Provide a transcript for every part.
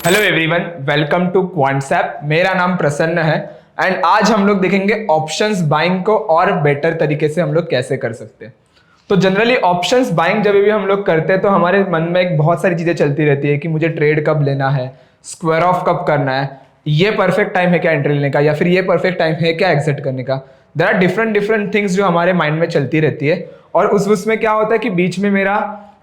Hello everyone, welcome to Quantsapp. मेरा नाम प्रसन्न है एंड आज हम लोग देखेंगे ऑप्शंस बाइंग को और बेटर तरीके से हम लोग कैसे कर सकते हैं। तो जनरली ऑप्शंस बाइंग जब भी हम लोग करते हैं तो हमारे मन में एक बहुत सारी चीजें चलती रहती है कि मुझे ट्रेड कब लेना है, स्क्वायर ऑफ कब करना है, ये परफेक्ट टाइम है क्या एंट्री लेने का, या फिर ये परफेक्ट टाइम है क्या एग्जिट करने का। देयर आर डिफरेंट थिंग्स जो हमारे माइंड में चलती रहती है और उसमें क्या होता है कि बीच में मेरा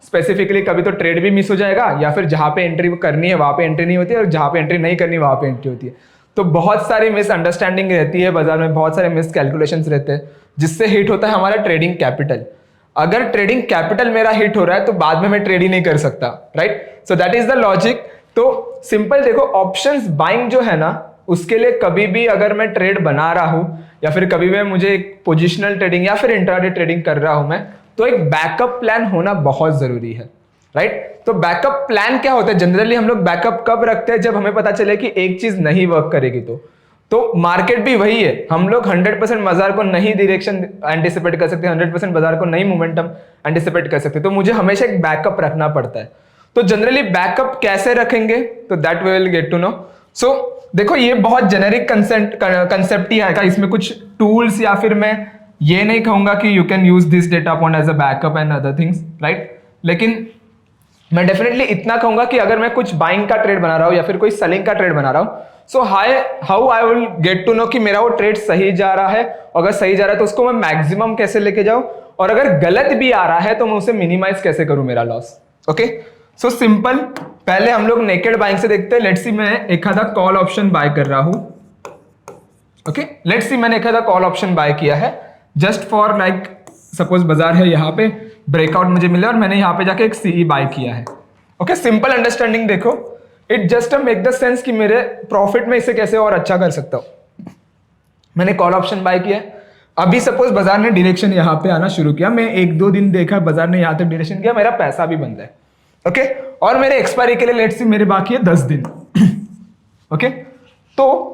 स्पेसिफिकली कभी तो ट्रेड भी मिस हो जाएगा या फिर जहां पे एंट्री करनी है वहां पे एंट्री नहीं होती है और जहां पे एंट्री नहीं करनी वहां पे एंट्री होती है। तो बहुत सारी मिसअंडरस्टैंडिंग रहती है बाजार में, बहुत सारे मिस कैलकुलेशंस रहते हैं जिससे हिट होता है हमारा ट्रेडिंग कैपिटल। अगर ट्रेडिंग कैपिटल मेरा हिट हो रहा है तो बाद में मैं ट्रेड ही नहीं कर सकता, right. So that is the logic. तो सिंपल देखो, ऑप्शंस बाइंग जो है ना उसके लिए कभी भी अगर मैं ट्रेड बना रहा हूं या फिर कभी भी मुझे एक पोजिशनल ट्रेडिंग या फिर इंट्राडे ट्रेडिंग कर रहा हूं मैं, तो एक बैकअप प्लान होना बहुत जरूरी है, राइट। तो बैकअप प्लान क्या होता है? जनरली हम लोग बैकअप कब रखते हैं? जब हमें पता चले कि एक चीज नहीं वर्क करेगी। तो मार्केट भी वही है, हम लोग 100% बाजार को नहीं डायरेक्शन एंटिसिपेट कर सकते, 100% बाजार को नहीं मोमेंटम एंटिसिपेट कर सकते, तो मुझे हमेशा एक बैकअप रखना पड़ता है। तो जनरली बैकअप कैसे रखेंगे तो that we will get to know. So देखो, ये बहुत जेनेरिक कंसेप्ट ही आएगा, इसमें कुछ टूल्स या फिर मैं ये नहीं कहूंगा कि you can use this data point as a backup and other things, right. लेकिन मैं डेफिनेटली इतना कहूंगा कि अगर मैं कुछ बाइंग का ट्रेड बना रहा हूं या फिर कोई सेलिंग का ट्रेड बना रहा हूं, so how I will get to know कि मेरा वो ट्रेड सही जा रहा है। अगर सही जा रहा है तो उसको मैं मैक्सिमम कैसे लेके जाऊं, और अगर गलत भी आ रहा है तो मैं उसे मिनिमाइज कैसे करूं मेरा लॉस। Okay, so simple. पहले हम लोग नेकेड बाइंग से देखते हैं। लेट्स सी मैं एक आधा कॉल ऑप्शन बाय कर रहा हूं। ओके, लेट्स सी मैंने एक आधा कॉल ऑप्शन बाय किया है जस्ट फॉर लाइक सपोज बाजार है, यहाँ पे ब्रेकआउट मुझे मिला और मैंने यहाँ पे जाके एक सीई बाय किया है। ओके, सिंपल अंडरस्टैंडिंग देखो, it just make the sense कि मेरे प्रॉफिट में इसे कैसे और अच्छा कर सकता हूं। मैंने कॉल ऑप्शन बाय किया, अभी सपोज बाजार ने डायरेक्शन यहाँ पे आना शुरू किया, मैं एक दो दिन देखा बाजार ने यहाँ तक डायरेक्शन किया, मेरा पैसा भी बन रहा है। ओके, और मेरे एक्सपायरी के लिए लेट्स सी मेरे बाकी है 10 दिन। ओके, तो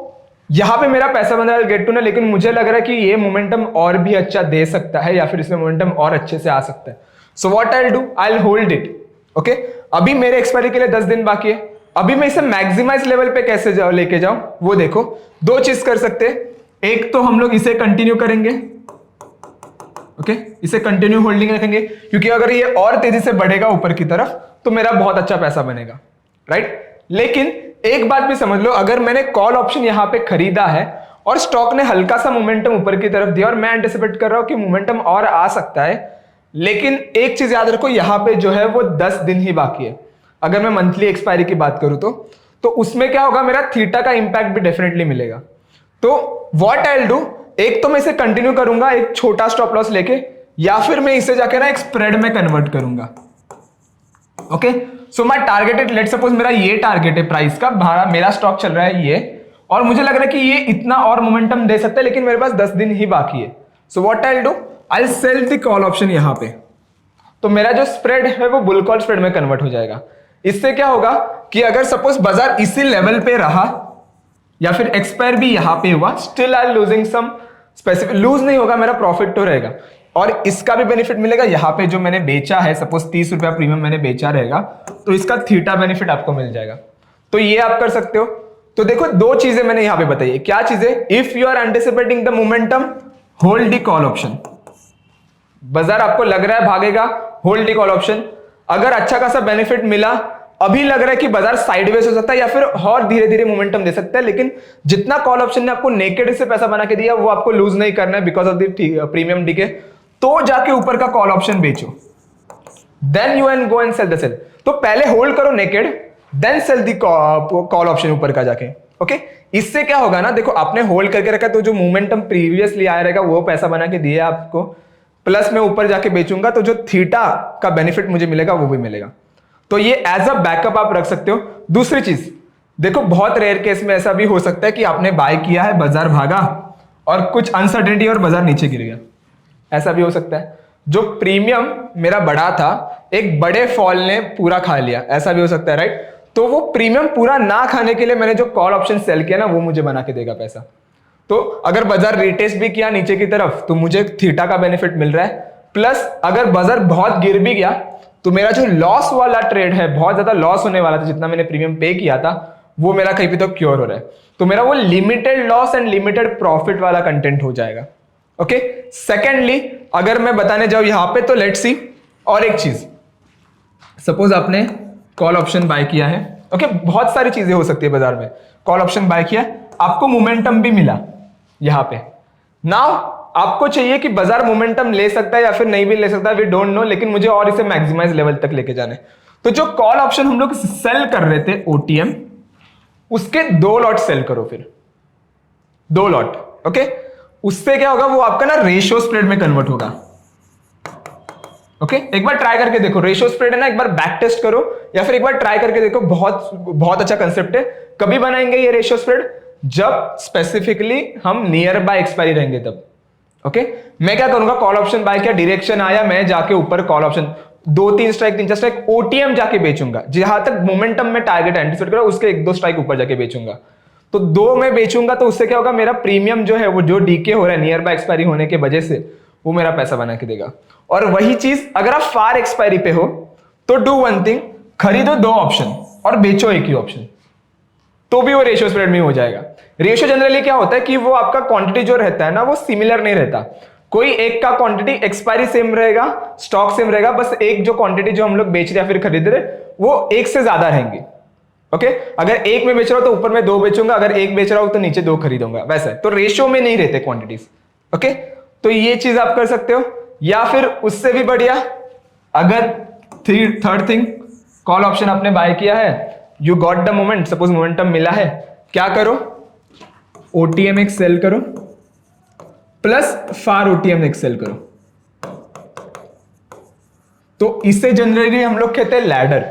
यहां पे मेरा पैसा बन रहा है, गेट टू नो। लेकिन मुझे लग रहा है कि ये मोमेंटम और भी अच्छा दे सकता है या फिर इसमें मोमेंटम और अच्छे से आ सकता है। So what I will do, I will hold it. Okay, अभी मेरे एक्सपायरी के लिए 10 दिन बाकी है, अभी मैं इसे मैक्सिमाइज लेवल पे कैसे लेके जाऊं वो देखो। दो चीज कर सकते हैं, एक तो हम लोग इसे कंटिन्यू करेंगे। ओके, इसे कंटिन्यू होल्डिंग रखेंगे क्योंकि अगर ये और तेजी से बढ़ेगा ऊपर की तरफ तो मेरा बहुत अच्छा पैसा बनेगा, राइट। लेकिन एक बात भी समझ लो, अगर मैंने कॉल ऑप्शन यहां पे खरीदा है और स्टॉक ने हल्का सा मोमेंटम ऊपर की तरफ दिया और मैं एंटिसिपेट कर रहा हूं कि मोमेंटम और आ सकता है, लेकिन एक चीज याद रखो, यहां पे जो है वो 10 दिन ही बाकी है। अगर मैं मंथली एक्सपायरी की बात करूं तो उसमें क्या होगा, मेरा थीटा का इंपैक्ट भी डेफिनेटली मिलेगा। तो व्हाट आई विल डू, एक तो मैं इसे कंटिन्यू करूंगा एक छोटा स्टॉप लॉस लेके, या फिर मैं इसे जाके ना एक स्प्रेड में कन्वर्ट करूंगा। Okay, so my targeted, let suppose मेरा ये टारगेट है प्राइस का, मेरा स्टॉक चल रहा है ये, और मुझे लग रहा है कि ये इतना और मोमेंटम दे सकता है, लेकिन मेरे पास 10 दिन ही बाकी है। So what I will do, I will sell the call option यहां पे। तो मेरा जो स्प्रेड है वो बुल कॉल स्प्रेड में कन्वर्ट हो जाएगा। इससे क्या होगा कि अगर सपोज बाजार इसी लेवल पे रहा या फिर एक्सपायर भी यहां पे हुआ, still I losing some specific, lose नहीं होगा, मेरा प्रॉफिट तो रहेगा। और इसका भी बेनिफिट मिलेगा, यहां पे जो मैंने बेचा है, सपोज 30 रुपया प्रीमियम मैंने बेचा रहेगा, तो इसका थीटा बेनिफिट आपको मिल जाएगा। तो ये आप कर सकते हो। तो देखो, दो चीजें मैंने यहां पे बताई है। क्या चीजें? If you are anticipating the momentum, hold the call option. बाजार आपको लग रहा है भागेगा, होल्ड द कॉल ऑप्शन। अगर अच्छा खासा बेनिफिट मिला, अभी लग रहा है कि बाजार साइडवेज हो सकता है या फिर और धीरे धीरे मोमेंटम दे सकता है, लेकिन जितना कॉल ऑप्शन ने आपको नेकेड से पैसा बना के दिया वो आपको लूज नहीं करना है because of the premium decay, तो जाके ऊपर का कॉल ऑप्शन बेचो, then you and go and sell the sell. तो पहले होल्ड करो naked, then sell the call option ऊपर का जाके। ओके, इससे क्या होगा ना, देखो आपने होल्ड करके रखा तो जो मोमेंटम प्रीवियसली आया रहेगा वो पैसा बना के दिया आपको, प्लस मैं ऊपर जाके बेचूंगा तो जो थीटा का बेनिफिट मुझे मिलेगा वो भी मिलेगा। तो ये एज अ बैकअप आप रख सकते हो। दूसरी चीज देखो, बहुत रेयर केस में ऐसा भी हो सकता है कि आपने बाय किया है, बाजार भागा और कुछ अनसर्टेनिटी और बाजार नीचे गिर गया, ऐसा भी हो सकता है। जो प्रीमियम मेरा बड़ा था, एक बड़े फॉल ने पूरा खा लिया, ऐसा भी हो सकता है, राइट। तो वो प्रीमियम पूरा ना खाने के लिए मैंने जो कॉल ऑप्शन सेल किया ना, वो मुझे बना के देगा पैसा। तो अगर बाजार रिटेस्ट भी किया नीचे की तरफ तो मुझे थीटा का बेनिफिट मिल रहा है, प्लस अगर बाजार बहुत गिर भी गया तो मेरा जो लॉस वाला ट्रेड है, बहुत ज्यादा लॉस होने वाला था, जितना मैंने प्रीमियम पे किया था, वो मेरा कहीं पे तो क्योर हो रहा है, तो मेरा वो limited loss and limited profit वाला कंटेंट हो जाएगा। ओके, सेकेंडली अगर मैं बताने जाऊं यहां पे, तो लेट्स सी और एक चीज, सपोज आपने कॉल ऑप्शन बाय किया है। ओके, बहुत सारी चीजें हो सकती है बाजार में। कॉल ऑप्शन बाय किया, आपको मोमेंटम भी मिला यहां पे। नाउ आपको चाहिए कि बाजार मोमेंटम ले सकता है या फिर नहीं भी ले सकता है, वी डोंट नो, लेकिन मुझे और इसे मैक्सिमाइज लेवल तक लेके जाना है। तो जो कॉल ऑप्शन हम लोग सेल कर रहे थे ओटीएम, उसके 2 लॉट सेल करो, फिर 2 लॉट। ओके, उससे क्या होगा, वो आपका ना रेशियो स्प्रेड में कन्वर्ट होगा। ओके, एक बार ट्राई करके देखो, रेशियो स्प्रेड है ना, एक बार बैक टेस्ट करो या फिर एक बार ट्राई करके देखो, बहुत बहुत अच्छा कंसेप्ट है। कभी बनाएंगे ये रेशियो स्प्रेड, जब स्पेसिफिकली हम नियर बाय एक्सपायरी रहेंगे तब। ओके, मैं क्या करूंगा, कॉल ऑप्शन बाय किया, डायरेक्शन आया, मैं जाके ऊपर call option 2-3 strike 3-4 strike OTM जाके बेचूंगा, जहां तक मोमेंटम में टारगेट एंटिसिपेट करो उसके 1-2 स्ट्राइक ऊपर जाके बेचूंगा। तो 2 में बेचूंगा, तो उससे क्या होगा, मेरा प्रीमियम जो है वो जो डीके हो रहा है नियर बाय एक्सपायरी होने की वजह से, वो मेरा पैसा बना के देगा। और वही चीज अगर आप फार एक्सपायरी पे हो, तो डू वन थिंग, खरीदो 2 ऑप्शन और बेचो एक ही ऑप्शन, तो भी वो रेशियो स्प्रेड में हो जाएगा। रेशियो जनरली क्या होता है कि वो आपका क्वांटिटी जो रहता है ना, वो सिमिलर नहीं रहता। कोई एक का क्वांटिटी एक्सपायरी सेम रहेगा, स्टॉक सेम रहेगा, बस एक जो क्वांटिटी जो हम लोग बेच रहे या फिर खरीद रहे, वो एक से ज्यादा रहेंगे। ओके, अगर एक में बेच रहा हूं तो ऊपर में 2 बेचूंगा, अगर एक बेच रहा हूं तो नीचे 2 खरीदूंगा, वैसे तो रेशियो में नहीं रहते क्वांटिटीज। ओके, तो ये चीज आप कर सकते हो। या फिर उससे भी बढ़िया, अगर थर्ड थिंग, कॉल ऑप्शन आपने बाय किया है, you got the moment, suppose momentum मिला है, क्या करो, ओटीएम एक सेल करो प्लस फार ओटीएम एक सेल करो। तो इसे जनरली हम लोग कहते हैं लैडर।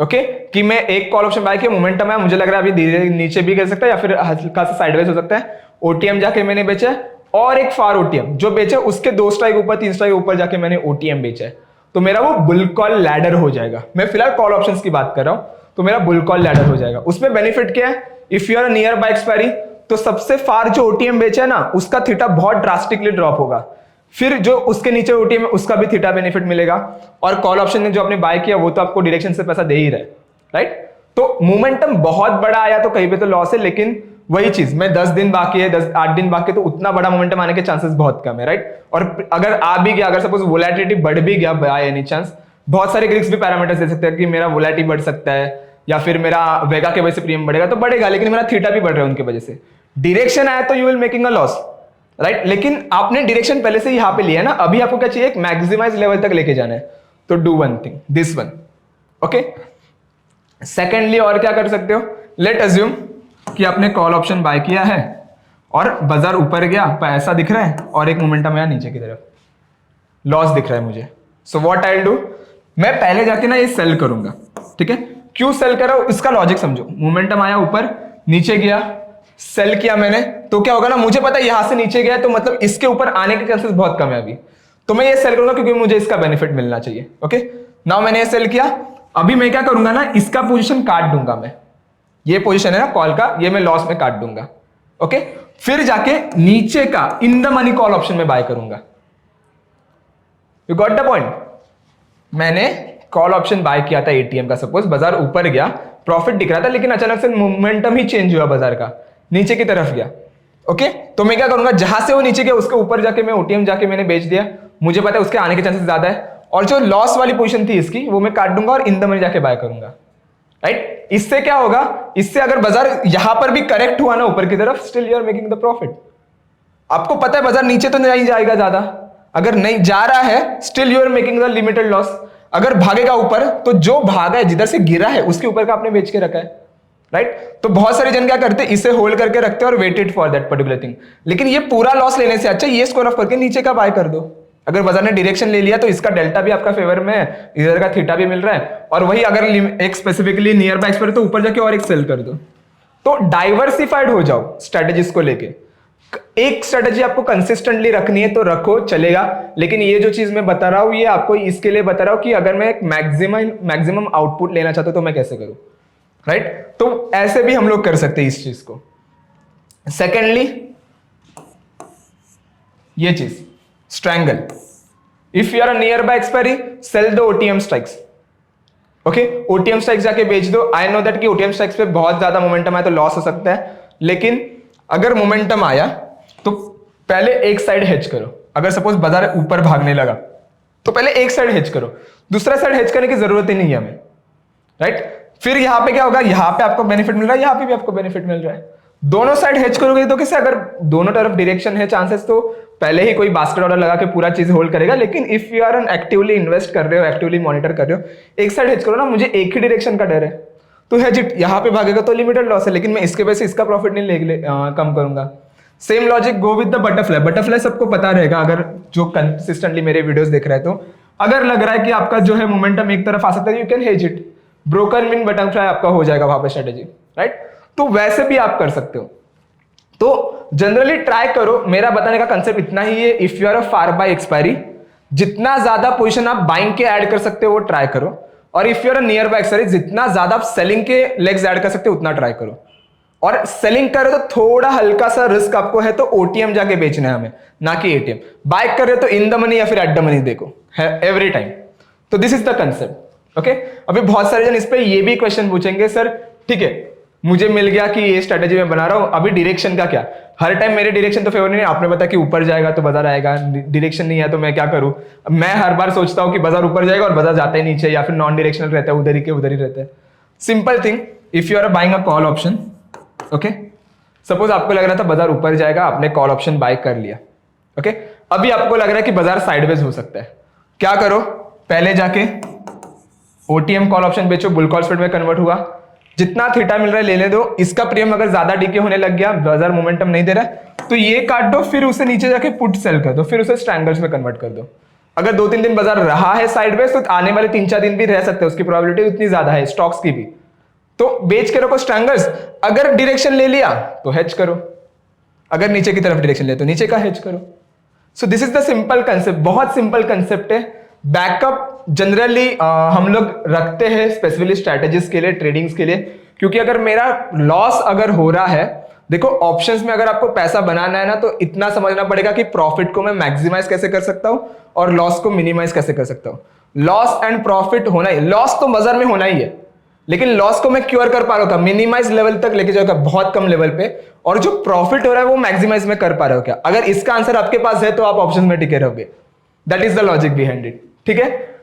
ओके, कि मैं एक कॉल ऑप्शन बाय किया, मोमेंटम है, मुझे लग रहा है अभी धीरे नीचे भी गिर सकता है या फिर हल्का सा साइडवेज हो सकता है, ओटीएम जाके मैंने बेचा है, और एक फार ओटीएम जो बेचा उसके 2 स्ट्राइक ऊपर 3 स्ट्राइक ऊपर जाके मैंने ओटीएम बेचा है, तो मेरा वो बुल कॉल लैडर हो जाएगा। मैं फिलहाल कॉल ऑप्शंस की बात कर रहा हूं, तो मेरा बुल कॉल लैडर हो जाएगा। उसमें बेनिफिट क्या है, if you are near by expiry, तो सबसे फार जो ओटीएम बेचा है ना, उसका थीटा बहुत ड्रास्टिकली ड्रॉप होगा, फिर जो उसके नीचे ओटीएम है उसका भी थीटा बेनिफिट मिलेगा, और कॉल ऑप्शन ने जो आपने बाय किया वो तो आपको डायरेक्शन से पैसा दे ही रहा है, राइट। तो मोमेंटम बहुत बड़ा आया तो कहीं पे तो लॉस है, लेकिन वही चीज, मैं 10 दिन बाकी है, 8 दिन बाकी है, तो उतना बड़ा मोमेंटम आने के चांसेस बहुत कम है, राइट। और अगर आ भी गया, अगर सपोज वोलेटिलिटी बढ़ भी गया बाय एनी चांस, बहुत सारे ग्रीक्स भी पैरामीटर्स दे सकते हैं कि मेरा वोलेटिलिटी बढ़ सकता है या फिर मेरा वेगा के वजह से प्रीमियम बढ़ेगा, तो बढ़ेगा, लेकिन मेरा थीटा भी बढ़ रहा है उनकी वजह से। डायरेक्शन आया तो you will making a loss, right. लेकिन आपने डायरेक्शन पहले से यहां पे लिया है ना, अभी आपको क्या चाहिए, एक मैक्सिमाइज लेवल तक लेके जाना है, तो do one thing, this one. Okay, secondly और क्या कर सकते हो, लेट अज्यूम कि आपने कॉल ऑप्शन बाय किया है और बाजार ऊपर गया, पैसा दिख रहा है, और एक मोमेंटम आया नीचे की तरफ, लॉस दिख रहा है मुझे। सो व्हाट आई विल डू, मैं पहले जाके ना ये सेल करूंगा, ठीक है। क्यों सेल कर रहा हूं, इसका लॉजिक समझो। मोमेंटम आया ऊपर, नीचे गया, सेल किया मैंने, तो क्या होगा ना, मुझे पता है यहां से नीचे गया तो मतलब इसके ऊपर आने के चांसेस बहुत कम है अभी, तो मैं ये सेल करूंगा क्योंकि मुझे इसका बेनिफिट मिलना चाहिए। ओके, नाउ मैंने ये सेल किया, अभी मैं क्या करूंगा ना, इसका पोजीशन काट दूंगा मैं, ये पोजीशन है ना कॉल का, ये मैं लॉस में काट दूंगा। ओके, फिर जाके नीचे का in the money call option में बाय करूंगा। You got the point. मैंने कॉल ऑप्शन बाय किया था एटीएम का, सपोज बाजार ऊपर गया, प्रॉफिट दिख रहा था, लेकिन अचानक से मोमेंटम ही चेंज हुआ बाजार का, नीचे की तरफ गया। ओके, तो मैं क्या करूंगा, जहां से वो नीचे गया उसके ऊपर जाके मैं ओटीएम जाके मैंने बेच दिया, मुझे पता है उसके आने के चांसेस ज्यादा है, और जो लॉस वाली पोजीशन थी इसकी वो मैं काट दूंगा और इन द मनी जाके बाय करूंगा, राइट। इससे क्या होगा, इससे अगर बाजार यहां पर भी करेक्ट हुआ ना ऊपर की तरफ, still you are making the profit. आपको पता है बाजार नीचे तो नहीं जाएगा ज्यादा, अगर नहीं जा रहा है still you are making the limited loss. अगर भागेगा ऊपर तो जो भागा है, जिधर से गिरा है उसके ऊपर का आपने बेच के रखा है, राइट। तो बहुत सारे जन क्या करते हैं, इसे होल्ड करके रखते हैं और waited for that particular thing, लेकिन ये पूरा लॉस लेने से अच्छा ये स्क्वायर ऑफ करके नीचे का बाय कर दो। अगर बाजार ने डायरेक्शन ले लिया तो इसका डेल्टा भी आपका फेवर में है, इधर का थीटा भी मिल रहा है, और वही अगर एक स्पेसिफिकली नियर बाय एक्सपायरी तो ऊपर जाके और एक सेल कर दो। तो डाइवर्सिफाइड हो जाओ स्ट्रेटेजीज को लेके। एक स्ट्रेटेजी आपको कंसिस्टेंटली रखनी है तो रखो, चलेगा, लेकिन ये जो चीज मैं बता रहा हूं ये आपको इसके लिए बता रहा हूं कि अगर मैं एक मैक्सिमम आउटपुट लेना चाहता हूं तो मैं कैसे करूं, राइट। तो ऐसे भी हम लोग कर सकते हैं इस चीज को। सेकेंडली ये चीज strangle, if you are near by expiry sell the OTM strikes. Okay, OTM strikes जाके बेच दो। आई नो दैट कि ओटीएम स्ट्राइक्स पे बहुत ज्यादा मोमेंटम आया तो लॉस हो सकता है, लेकिन अगर मोमेंटम आया तो पहले एक साइड हेज करो। अगर सपोज बाजार ऊपर भागने लगा तो पहले एक साइड हेज करो, दूसरा साइड हेज करने की जरूरत ही नहीं है हमें, राइट। फिर यहां पे क्या होगा, यहां पे आपको बेनिफिट मिल रहा है, यहां पे भी आपको बेनिफिट मिल रहा है, दोनों साइड हेज करोगे तो कैसे, अगर दोनों तरफ डायरेक्शन है चांसेस तो पहले ही कोई बास्केट ऑर्डर लगा के पूरा चीज होल्ड करेगा। लेकिन if you are actively invest कर रहे हो, एक्टिवली मॉनिटर कर रहे हो, एक साइड हेज करो ना, मुझे एक ही डायरेक्शन का डर है तो हेज इट, यहां पे भागेगा तो लिमिटेड लॉस है, लेकिन मैं इसके वजह से इसका प्रॉफिट नहीं कम करूंगा। Same logic go with the butterfly. Butterfly सबको पता रहेगा, अगर जो कंसिस्टेंटली मेरे वीडियोस देख रहे हैं तो अगर लग रहा है कि आपका जो है मोमेंटम एक तरफ आ सकता है, you can hedge it, broken mean butterfly आपका हो जाएगा वहां पे स्ट्रेटेजी, राइट। तो वैसे भी आप कर सकते हो। तो जनरली ट्राई करो, मेरा बताने का कंसेप्ट इतना ही है, if you are a far by expiry, जितना ज्यादा पोजीशन आप बाइंग के ऐड कर सकते हो वो ट्राई करो, और if you are a near by expiry, जितना ज्यादा आप सेलिंग के लेग्स ऐड कर सकते हो उतना ट्राई करो। और सेलिंग कर रहे हो तो थोड़ा हल्का सा रिस्क आपको है, तो ओटीएम जाके बेचना है हमें, ना कि एटीएम। बाय कर रहे हो तो इन द मनी या फिर एट द मनी देखो एवरी टाइम। तो this is the concept, okay. अभी बहुत सारे जन इस पे ये भी क्वेश्चन पूछेंगे, सर ठीक है मुझे मिल गया कि ये स्ट्रेटेजी मैं बना रहा हूं, अभी डायरेक्शन का क्या, हर टाइम मेरे डायरेक्शन तो फेवर नहीं है, आपने बताया कि ऊपर जाएगा तो बाजार आएगा, डायरेक्शन नहीं है तो मैं क्या करूं। मैं हर बार सोचता हूं कि बाजार ऊपर जाएगा और बाजार जाता ही नीचे, या फिर नॉन डायरेक्शनल रहता है, उधर ही के उधर ही रहता है। Simple thing, if you are buying a call option, okay, suppose आपको लग रहा था बाजार ऊपर जाएगा, आपने कॉल ऑप्शन बाय कर लिया, ओके, अभी आपको लग रहा है कि बाजार साइडवेज हो सकता है, क्या करो, पहले जाके ओटीएम कॉल ऑप्शन बेचो, बुल कॉल स्प्रेड में कन्वर्ट हुआ, जितना थीटा मिल रहा है लेने दो, इसका प्रीमियम अगर ज्यादा डीके होने लग गया, बाजार मोमेंटम नहीं दे रहा तो ये काट दो, फिर उसे नीचे जाके पुट सेल कर दो, फिर उसे स्ट्रैंगल्स में कन्वर्ट कर दो। अगर 2-3 दिन बाजार रहा है साइडवेज तो आने वाले 3-4 दिन भी रह सकते हैं, उसकी प्रोबेबिलिटी उतनी ज्यादा है स्टॉक्स की भी, तो बेच के रखो स्ट्रैंगल्स। अगर डायरेक्शन ले लिया तो हेज करो, अगर नीचे की तरफ डायरेक्शन ले तो नीचे का हेज करो। So this is the simple concept, बहुत सिंपल कंसेप्ट है। बैकअप जनरली हम लोग रखते हैं स्पेसिफिकली स्ट्रैटेजीज के लिए, ट्रेडिंग्स के लिए, क्योंकि अगर मेरा लॉस अगर हो रहा है, देखो ऑप्शंस में अगर आपको पैसा बनाना है ना तो इतना समझना पड़ेगा कि प्रॉफिट को मैं मैक्सिमाइज कैसे कर सकता हूं और लॉस को मिनिमाइज कैसे कर सकता हूं। लॉस एंड प्रॉफिट होना ही, लॉस तो बाजार में होना ही है, लेकिन लॉस को मैं क्योर कर पा रहा हूँ, मिनिमाइज लेवल तक लेके जाऊंगा बहुत कम लेवल पे, और जो प्रॉफिट हो रहा है वो मैक्सिमाइज में कर पा रहे हो क्या। अगर इसका आंसर आपके पास है तो आप ऑप्शन में टिके रहोगे। That is the logic behind it, ठीक है।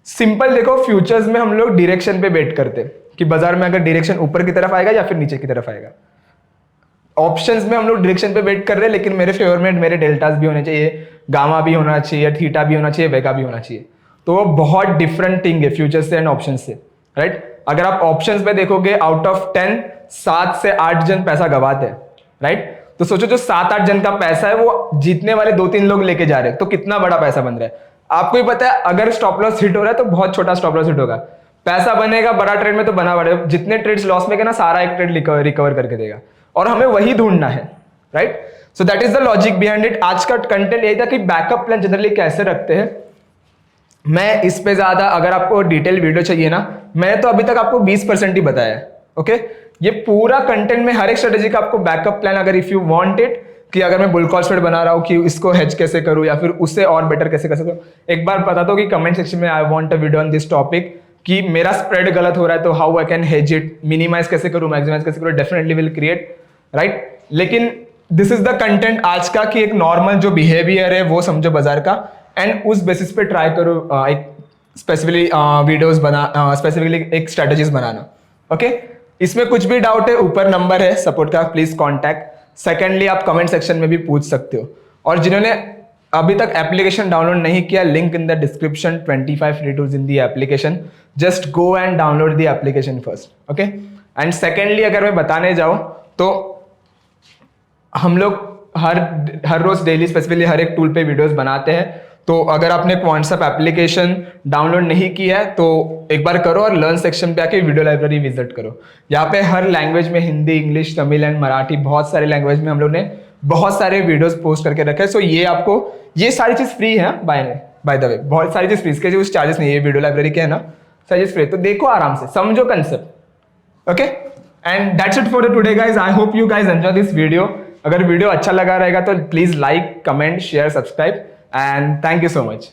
सिंपल देखो, फ्यूचर्स में हम लोग डायरेक्शन पे बेट करते हैं कि बाजार में अगर डायरेक्शन ऊपर की तरफ आएगा या फिर नीचे की तरफ आएगा। ऑप्शंस में हम लोग डायरेक्शन पे बेट कर रहे हैं, लेकिन मेरे फेवर में मेरे डेल्टास भी होने चाहिए, गामा भी होना चाहिए, थीटा भी होना चाहिए, वेगा भी होना चाहिए। तो वो बहुत डिफरेंट थिंग है फ्यूचर्स से एंड ऑप्शन से, राइट। अगर आप ऑप्शंस में देखोगे आउट ऑफ 10 7 से 8 जन पैसा गवाते हैं, राइट। तो सोचो जो 7-8 जन का पैसा है वो जीतने वाले 2-3 लोग लेके जा रहे हैं, तो कितना बड़ा पैसा बन रहा है। आपको ही पता है अगर स्टॉप लॉस हिट हो रहा है तो बहुत छोटा स्टॉप लॉस हिट होगा, पैसा बनेगा बड़ा ट्रेड में तो बना बड़े, जितने ट्रेड्स लॉस में गए ना सारा एक ट्रेड रिकवर करके देगा, और हमें वही ढूंढना है, right. So that is the logic behind it. आज का कंटेंट यही था कि बैकअप प्लान जनरली कैसे रखते हैं। मैं इस पे ज्यादा, अगर आपको डिटेल वीडियो चाहिए ना, मैंने तो अभी तक आपको 20% ही बताया है, ओके। ये पूरा कंटेंट में हर एक स्ट्रेटेजी का आपको बैकअप प्लान, अगर इफ यू वांट इट, कि अगर मैं बुल कॉल स्प्रेड बना रहा हूँ कि इसको हेज कैसे करूँ या फिर उससे और बेटर कैसे कर सकता हूँ, एक बार बता दो कि कमेंट सेक्शन में I want a video on this topic, कि मेरा स्प्रेड गलत हो रहा है तो how I can hedge it, minimize कैसे करूँ, मैक्सिमाइज कैसे करूँ, डेफिनेटली विल क्रिएट, राइट। लेकिन दिस इज द कंटेंट आज का, कि एक नॉर्मल जो बिहेवियर है वो समझो बाजार का, एंड उस बेसिस पे ट्राई करो एक स्पेसिफिकली वीडियोस बना, स्पेसिफिकली एक स्ट्रेटेजीज बनाना, ओके। इसमें कुछ भी डाउट है ऊपर नंबर है सपोर्ट का, प्लीज कॉन्टैक्ट। सेकेंडली आप कमेंट सेक्शन में भी पूछ सकते हो, और जिन्होंने अभी तक एप्लीकेशन डाउनलोड नहीं किया, link in the description, 25 free tools in the application, just go and download the application first, okay. And secondly अगर मैं बताने जाऊं तो हम लोग हर रोज डेली स्पेसिफिकली हर एक टूल पे वीडियोस बनाते हैं, तो अगर आपने क्वांटसप एप्लीकेशन डाउनलोड नहीं किया है तो एक बार करो, और लर्न सेक्शन पे आके वीडियो लाइब्रेरी विजिट करो। यहाँ पे हर लैंग्वेज में, हिंदी, इंग्लिश, तमिल एंड मराठी, बहुत सारे लैंग्वेज में हम लोग ने बहुत सारे वीडियोस पोस्ट करके रखे हैं। सो ये आपको, ये सारी चीज फ्री है बाय द वे, बहुत सारी चीज फ्री, इसके कुछ चार्जेस नहीं है, वीडियो लाइब्रेरी के है ना, सारी चीज फ्री। तो देखो आराम से, समझो concept, okay. And that's it for today guys. I hope you guys enjoy this video. अगर वीडियो अच्छा लगा रहेगा तो please like, comment, share, subscribe, and thank you so much.